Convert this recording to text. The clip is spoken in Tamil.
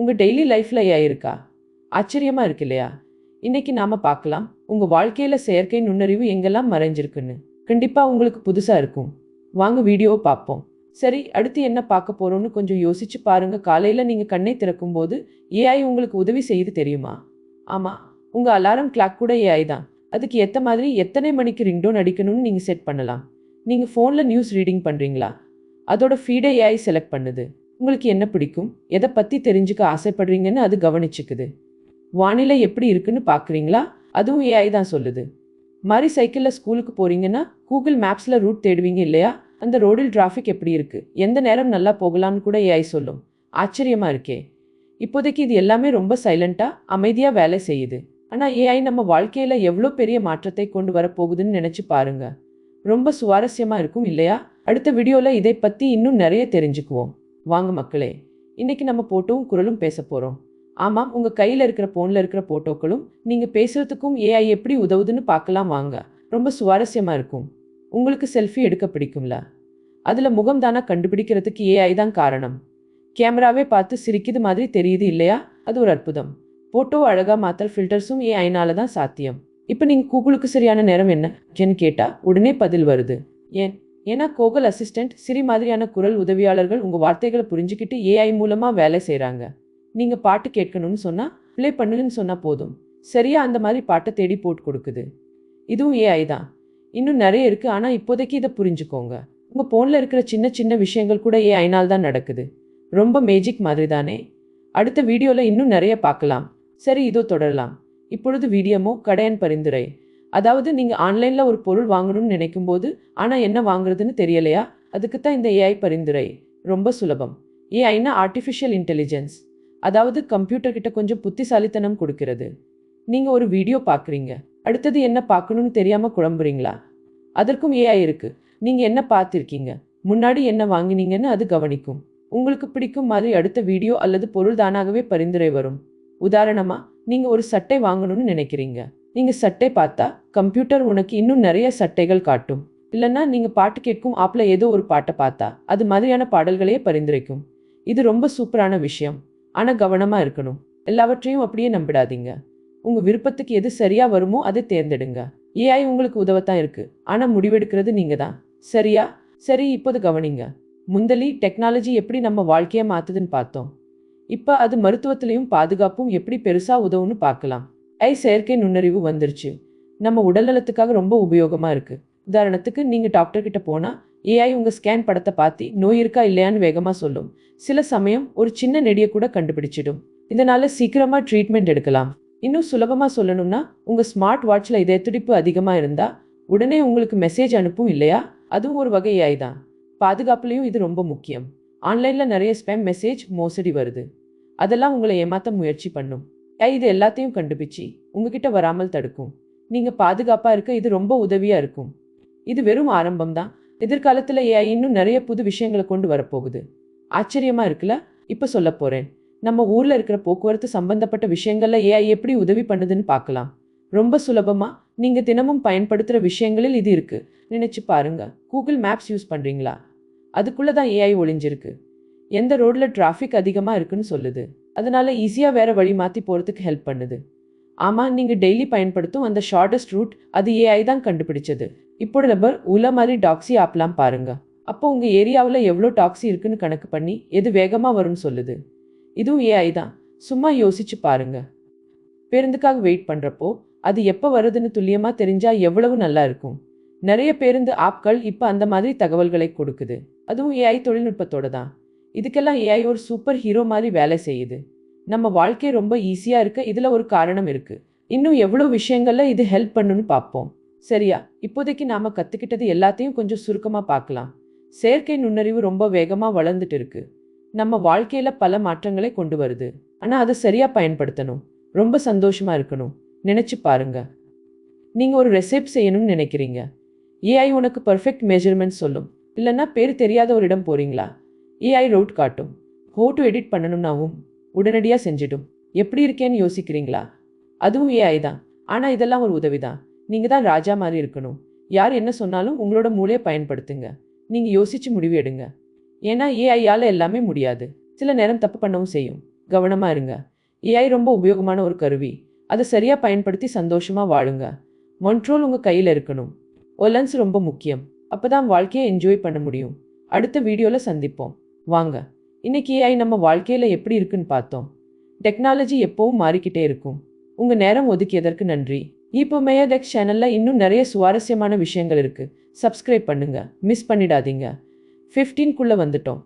உங்கள் டெய்லி லைஃப்பில் ஏஐ இருக்கா? ஆச்சரியமாக இருக்கு இல்லையா? இன்னைக்கு நாம் பார்க்கலாம் உங்கள் வாழ்க்கையில் செயற்கை நுண்ணறிவு எங்கெல்லாம் மறைஞ்சிருக்குன்னு. கண்டிப்பாக உங்களுக்கு புதுசாக இருக்கும். வாங்க வீடியோவை பார்ப்போம். சரி, அடுத்து என்ன பார்க்க போகிறோன்னு கொஞ்சம் யோசிச்சு பாருங்க. காலையில் நீங்கள் கண்ணை திறக்கும்போது ஏஐ உங்களுக்கு உதவி செய்யுது தெரியுமா? ஆமாம், உங்கள் அலாரம் கிளாக் கூட ஏஐ தான். அதுக்கு ஏற்ற மாதிரி எத்தனை மணிக்கு ரிங்டோன் அடிக்கணும்னு நீங்கள் செட் பண்ணலாம். நீங்கள் ஃபோனில் நியூஸ் ரீடிங் பண்ணுறீங்களா? அதோட ஃபீடை ஏஐ செலக்ட் பண்ணுது. உங்களுக்கு என்ன பிடிக்கும், எதை பற்றி தெரிஞ்சுக்க ஆசைப்படுறீங்கன்னு அது கவனிச்சுக்குது. வானிலை எப்படி இருக்குன்னு பார்க்குறீங்களா? அதுவும் ஏஐ தான் சொல்லுது. மாதிரி சைக்கிளில் ஸ்கூலுக்கு போகிறீங்கன்னா கூகுள் மேப்ஸில் ரூட் தேடுவீங்க இல்லையா? அந்த ரோடில் டிராஃபிக் எப்படி இருக்குது, எந்த நேரம் நல்லா போகலான்னு கூட ஏஐ சொல்லும். ஆச்சரியமாக இருக்கே! இப்போதைக்கு இது எல்லாமே ரொம்ப சைலண்ட்டாக அமைதியாக வேலை செய்யுது. ஆனால் ஏஐ நம்ம வாழ்க்கையில் எவ்வளோ பெரிய மாற்றத்தை கொண்டு வரப்போகுதுன்னு நினச்சி பாருங்க. ரொம்ப சுவாரஸ்யமாக இருக்கும் இல்லையா? அடுத்த வீடியோவில் இதை பற்றி இன்னும் நிறைய தெரிஞ்சுக்குவோம். வாங்க மக்களே, இன்னைக்கு நம்ம போட்டோவும் குரலும் பேச போகிறோம். ஆமாம், உங்கள் கையில் இருக்கிற ஃபோனில் இருக்கிற போட்டோக்களும் நீங்கள் பேசுகிறதுக்கும் ஏஐ எப்படி உதவுதுன்னு பார்க்கலாம் வாங்க. ரொம்ப சுவாரஸ்யமாக இருக்கும். உங்களுக்கு செல்ஃபி எடுக்க பிடிக்கும்ல? அதில் முகம் தானா கண்டுபிடிக்கிறதுக்கு ஏஐ தான் காரணம். கேமராவே பார்த்து சிரிக்குது மாதிரி தெரியுது இல்லையா? அது ஒரு அற்புதம். ஃபோட்டோ அழகாக மாற்றல் ஃபில்டர்ஸும் ஏஐனால தான் சாத்தியம். இப்போ நீங்கள் கூகுளுக்கு சரியான நேரம் என்னன்னு கேட்டால் உடனே பதில் வருது. ஏன்னா கூகுள் அசிஸ்டண்ட், சிரி மாதிரியான குரல் உதவியாளர்கள் உங்கள் வார்த்தைகளை புரிஞ்சுக்கிட்டு ஏஐ மூலமாக வேலை செய்கிறாங்க. நீங்கள் பாட்டு கேட்கணும்னு சொன்னால் ப்ளே பண்ணுன்னு சொன்னால் போதும், சரியா அந்த மாதிரி பாட்டை தேடி போட்டு கொடுக்குது. இதுவும் ஏஐ தான். இன்னும் நிறைய இருக்குது, ஆனால் இப்போதைக்கு இதை புரிஞ்சுக்கோங்க. உங்கள் ஃபோனில் இருக்கிற சின்ன சின்ன விஷயங்கள் கூட ஏஐனால் தான் நடக்குது. ரொம்ப மேஜிக் மாதிரி தானே? அடுத்த வீடியோவில் இன்னும் நிறைய பார்க்கலாம். சரி, இதோ தொடரலாம். இப்பொழுது வீடியோமோ கடையன் பரிந்துரை. அதாவது நீங்கள் ஆன்லைனில் ஒரு பொருள் வாங்கணும்னு நினைக்கும் போது ஆனால் என்ன வாங்குறதுன்னு தெரியலையா? அதுக்கு தான் இந்த ஏஐ பரிந்துரை. ரொம்ப சுலபம். ஏஐனா ஆர்டிஃபிஷியல் இன்டெலிஜென்ஸ். அதாவது கம்ப்யூட்டர் கிட்ட கொஞ்சம் புத்திசாலித்தனம் கொடுக்கிறது. நீங்கள் ஒரு வீடியோ பார்க்குறீங்க, அடுத்தது என்ன பார்க்கணும்னு தெரியாமல் குழம்புறீங்களா? அதற்கும் ஏஐ இருக்குது. நீங்கள் என்ன பார்த்துருக்கீங்க, முன்னாடி என்ன வாங்கினீங்கன்னு அது கவனிக்கும். உங்களுக்கு பிடிக்கும் மாதிரி அடுத்த வீடியோ அல்லது பொருள் தானாகவே பரிந்துரை வரும். உதாரணமாக, நீங்கள் ஒரு சட்டை வாங்கணும்னு நினைக்கிறீங்க. நீங்கள் சட்டை பார்த்தா கம்ப்யூட்டர் உனக்கு இன்னும் நிறைய சட்டைகள் காட்டும். இல்லைன்னா நீங்கள் பாட்டு கேட்கும் ஆப்பில் ஏதோ ஒரு பாட்டை பார்த்தா அது மாதிரியான பாடல்களையே பரிந்துரைக்கும். இது ரொம்ப சூப்பரான விஷயம். ஆனால் கவனமாக இருக்கணும். எல்லாவற்றையும் அப்படியே நம்பிடாதீங்க. உங்கள் விருப்பத்துக்கு எது சரியாக வருமோ அதை தேர்ந்தெடுங்க. ஏஐ உங்களுக்கு உதவத்தான் இருக்குது, ஆனால் முடிவெடுக்கிறது நீங்கள் தான். சரியா? சரி, இப்போது கவனிங்க. முந்தலி டெக்னாலஜி எப்படி நம்ம வாழ்க்கையை மாற்றுதுன்னு பார்த்தோம். இப்போ அது மருத்துவத்திலையும் பாதுகாப்பும் எப்படி பெருசாக உதவுன்னு பார்க்கலாம். செயற்கை நுண்ணறிவு வந்துருச்சு. நம்ம உடல்நலத்துக்காக ரொம்ப உபயோகமாக இருக்குது. உதாரணத்துக்கு, நீங்கள் டாக்டர்கிட்ட போனால் ஏஐ உங்கள் ஸ்கேன் படத்தை பார்த்து நோய் இருக்கா இல்லையான்னு வேகமாக சொல்லும். சில சமயம் ஒரு சின்ன நெடியை கூட கண்டுபிடிச்சிடும். இதனால் சீக்கிரமாக ட்ரீட்மெண்ட் எடுக்கலாம். இன்னும் சுலபமாக சொல்லணும்னா, உங்கள் ஸ்மார்ட் வாட்சில் இதய துடிப்பு அதிகமாக இருந்தால் உடனே உங்களுக்கு மெசேஜ் அனுப்பும் இல்லையா? அதுவும் ஒரு வகை ஏஐ தான். பாதுகாப்புலேயும் இது ரொம்ப முக்கியம். ஆன்லைனில் நிறைய ஸ்பேம் மெசேஜ், மோசடி வருது. அதெல்லாம் உங்களை ஏமாற்ற முயற்சி பண்ணும். இது எல்லாத்தையும் கண்டுபிடிச்சி உங்ககிட்ட வராமல் தடுக்கும். நீங்கள் பாதுகாப்பாக இருக்க இது ரொம்ப உதவியாக இருக்கும். இது வெறும் ஆரம்பம் தான். எதிர்காலத்தில் ஏஐ இன்னும் நிறைய புது விஷயங்களை கொண்டு வரப்போகுது. ஆச்சரியமாக இருக்குல்ல? இப்போ சொல்ல போகிறேன். நம்ம ஊரில் இருக்கிற போக்குவரத்து சம்பந்தப்பட்ட விஷயங்களில் ஏஐ எப்படி உதவி பண்ணுதுன்னு பார்க்கலாம். ரொம்ப சுலபமாக நீங்கள் தினமும் பயன்படுத்துகிற விஷயங்களில் இது இருக்குது. நினச்சி பாருங்க. கூகுள் மேப்ஸ் யூஸ் பண்ணுறீங்களா? அதுக்குள்ளே தான் ஏஐ ஒளிஞ்சிருக்கு. எந்த ரோடில் டிராஃபிக் அதிகமாக இருக்குன்னு சொல்லுது. அதனால் ஈஸியாக வேறு வழி மாற்றி போகிறதுக்கு ஹெல்ப் பண்ணுது. ஆமாம், நீங்கள் டெய்லி பயன்படுத்தும் அந்த ஷார்ட்டஸ்ட் ரூட் அது ஏஐ தான் கண்டுபிடிச்சது. இப்போ நபர் உள்ள மாதிரி டாக்ஸி ஆப்லாம் பாருங்கள். அப்போ உங்கள் ஏரியாவில் எவ்வளோ டாக்ஸி இருக்குன்னு கணக்கு பண்ணி எது வேகமாக வரும்னு சொல்லுது. இதுவும் ஏஐ தான். சும்மா யோசிச்சு பாருங்க. பேருந்துக்காக வெயிட் பண்ணுறப்போ அது எப்போ வருதுன்னு துல்லியமாக தெரிஞ்சால் எவ்வளவு நல்லா இருக்கும். நிறைய பேருந்து ஆப்கள் இப்போ அந்த மாதிரி தகவல்களை கொடுக்குது. அதுவும் ஏஐ தொழில்நுட்பத்தோட தான். இதுக்கெல்லாம் ஏஐ ஒரு சூப்பர் ஹீரோ மாதிரி வேலை செய்யுது. நம்ம வாழ்க்கை ரொம்ப ஈஸியாக இருக்க இதில் ஒரு காரணம் இருக்குது. இன்னும் எவ்வளோ விஷயங்களில் இது ஹெல்ப் பண்ணுன்னு பார்ப்போம். சரியா? இப்போதைக்கு நாம் கற்றுக்கிட்டது எல்லாத்தையும் கொஞ்சம் சுருக்கமாக பார்க்கலாம். செயற்கை நுண்ணறிவு ரொம்ப வேகமாக வளர்ந்துட்டு இருக்கு. நம்ம வாழ்க்கையில் பல மாற்றங்களை கொண்டு வருது. ஆனால் அதை சரியாக பயன்படுத்தணும். ரொம்ப சந்தோஷமாக இருக்கணும். நினச்சி பாருங்க. நீங்கள் ஒரு ரெசிப்ட் செய்யணும்னு நினைக்கிறீங்க. ஏஐ உனக்கு பர்ஃபெக்ட் மெஷர்மெண்ட் சொல்லும். இல்லைன்னா பேர் தெரியாத ஒரு இடம் போகிறீங்களா? ஏஐ ரவுட் காட்டும். ஃபோட்டோ எடிட் பண்ணணும்னாவும் உடனடியாக செஞ்சிடும். எப்படி இருக்கேன்னு யோசிக்கிறீங்களா? அதுவும் ஏஐ தான். ஆனால் இதெல்லாம் ஒரு உதவி தான். நீங்கள் தான் ராஜா மாதிரி இருக்கணும். யார் என்ன சொன்னாலும் உங்களோட மூளையை பயன்படுத்துங்க. நீங்கள் யோசித்து முடிவு எடுங்க. ஏன்னா ஏஐயால் எல்லாமே முடியாது. சில நேரம் தப்பு பண்ணவும் செய்யும். கவனமா இருங்க. ஏஐ ரொம்ப உபயோகமான ஒரு கருவி. அதை சரியா பயன்படுத்தி சந்தோஷமா வாழுங்க. கண்ட்ரோல் உங்க கையில இருக்கணும். ஒலன்ஸ் ரொம்ப முக்கியம். அப்பதான் வாழ்க்கையை என்ஜாய் பண்ண முடியும். அடுத்த வீடியோல சந்திப்போம். வாங்க. இன்னைக்கு ஏஐ நம்ம வாழ்க்கையில எப்படி இருக்குன்னு பார்த்தோம். டெக்னாலஜி எப்பவும் மாறிக்கிட்டே இருக்கும். உங்க நேரம் ஒதுக்கியதற்கு நன்றி. இப்போ மேயடெக் சேனல்ல இன்னும் நிறைய சுவாரஸ்யமான விஷயங்கள் இருக்கு. சப்ஸ்கிரைப் பண்ணுங்க. மிஸ் பண்ணிடாதீங்க. 15க்குள்ள வந்துட்டோம்.